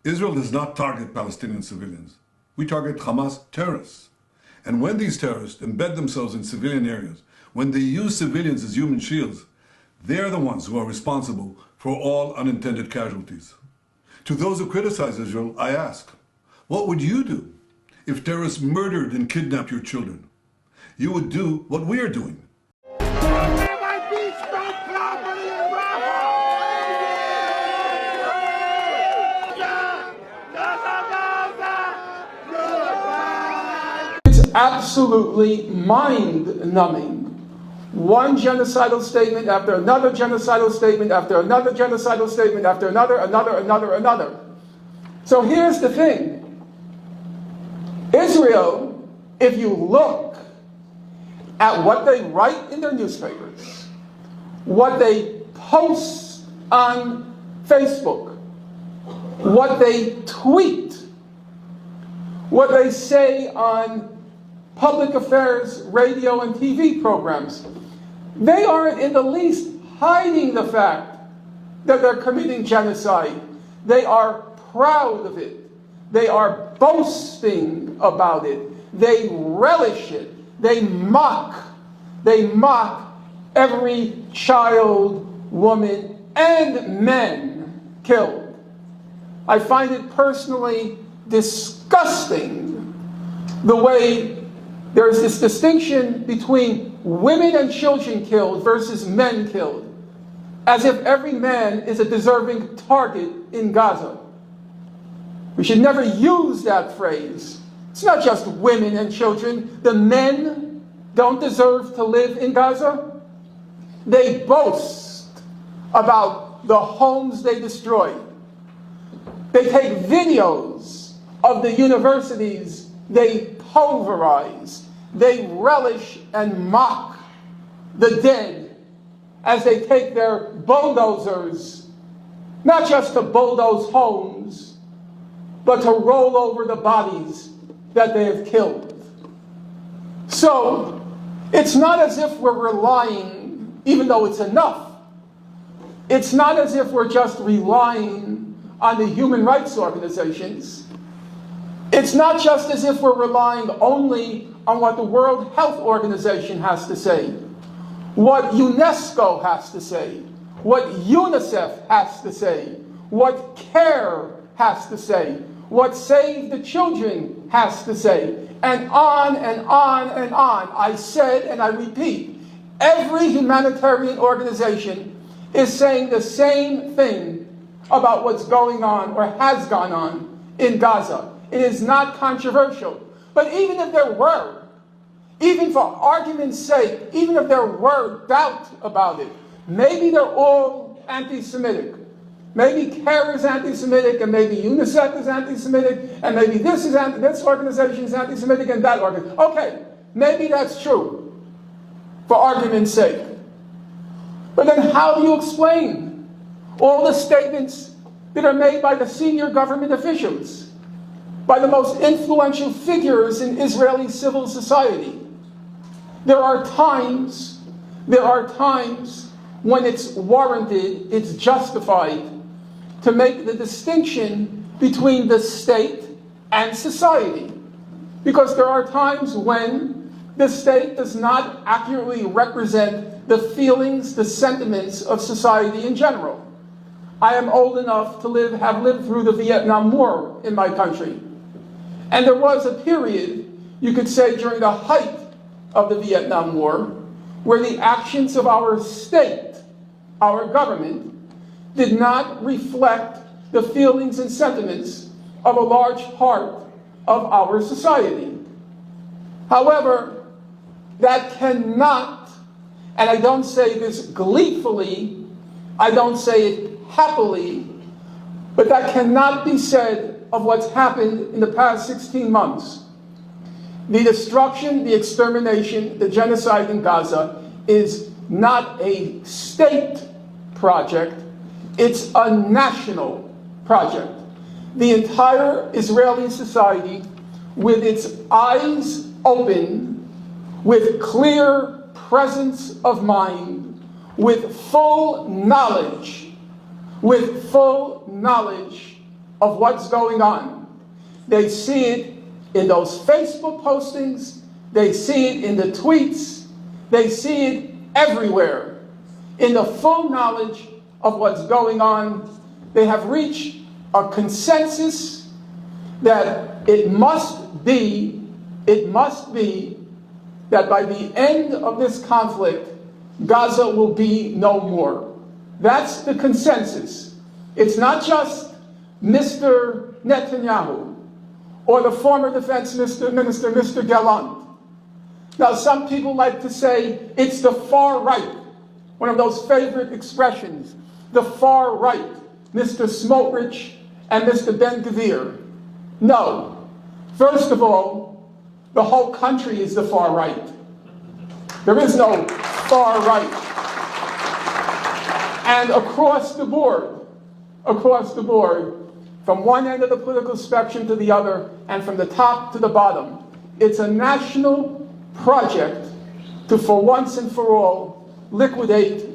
Israel does not target Palestinian civilians. We target Hamas terrorists. And when these terrorists embed themselves in civilian areas, when they use civilians as human shields, they're the ones who are responsible for all unintended casualties. To those who criticize Israel, I ask, what would you do if terrorists murdered and kidnapped your children? You would do what we are doing. It's absolutely mind-numbing. One genocidal statement after another genocidal statement after another genocidal statement after another. So here's the thing. Israel, if you look at what they write in their newspapers, what they post on Facebook, what they tweet, what they say on public affairs, radio and TV programs, they aren't in the least hiding the fact that they're committing genocide. They are proud of it. They are boasting about it. They relish it. They mock every child, woman, and men killed. I find it personally disgusting the way there's this distinction between women and children killed versus men killed, as if every man is a deserving target in Gaza. We should never use that phrase. It's not just women and children. The men don't deserve to live in Gaza. They boast about the homes they destroy. They take videos of the universities they pulverize. They relish and mock the dead as they take their bulldozers, not just to bulldoze homes, but to roll over the bodies that they have killed. So, it's not as if we're relying, even though it's enough, it's not as if we're just relying on the human rights organizations. It's not just as if we're relying only on what the World Health Organization has to say, what UNESCO has to say, what UNICEF has to say, what CARE has to say, what Save the Children has to say, and on and on and on. I said and I repeat, every humanitarian organization is saying the same thing about what's going on or has gone on in Gaza. It is not controversial. But even if there were, even for argument's sake, even if there were doubt about it, maybe they're all anti-Semitic. Maybe CARE is anti-Semitic, and maybe UNICEF is anti-Semitic, and maybe this organization is anti-Semitic, and that organization. Okay, maybe that's true, for argument's sake. But then how do you explain all the statements that are made by the senior government officials, by the most influential figures in Israeli civil society? There are times when it's warranted, it's justified to make the distinction between the state and society. Because there are times when the state does not accurately represent the feelings, the sentiments of society in general. I am old enough to have lived through the Vietnam War in my country. And there was a period, you could say during the height of the Vietnam War, where the actions of our state, our government, did not reflect the feelings and sentiments of a large part of our society. However, that cannot, and I don't say this gleefully, I don't say it happily, but that cannot be said of what's happened in the past 16 months. The destruction, the extermination, the genocide in Gaza is not a state project, it's a national project. The entire Israeli society, with its eyes open, with clear presence of mind, with full knowledge of what's going on. They see it in those Facebook postings. They see it in the tweets. They see it everywhere. In the full knowledge of what's going on, they have reached a consensus that it must be that by the end of this conflict, Gaza will be no more. That's the consensus. It's not just Mr. Netanyahu or the former defense minister, Mr. Gallant. Now, some people like to say it's the far right, one of those favorite expressions, the far right, Mr. Smotrich and Mr. Ben-Gvir. No. First of all, the whole country is the far right. There is no far right. And across the board, from one end of the political spectrum to the other, and from the top to the bottom, it's a national project to, for once and for all, liquidate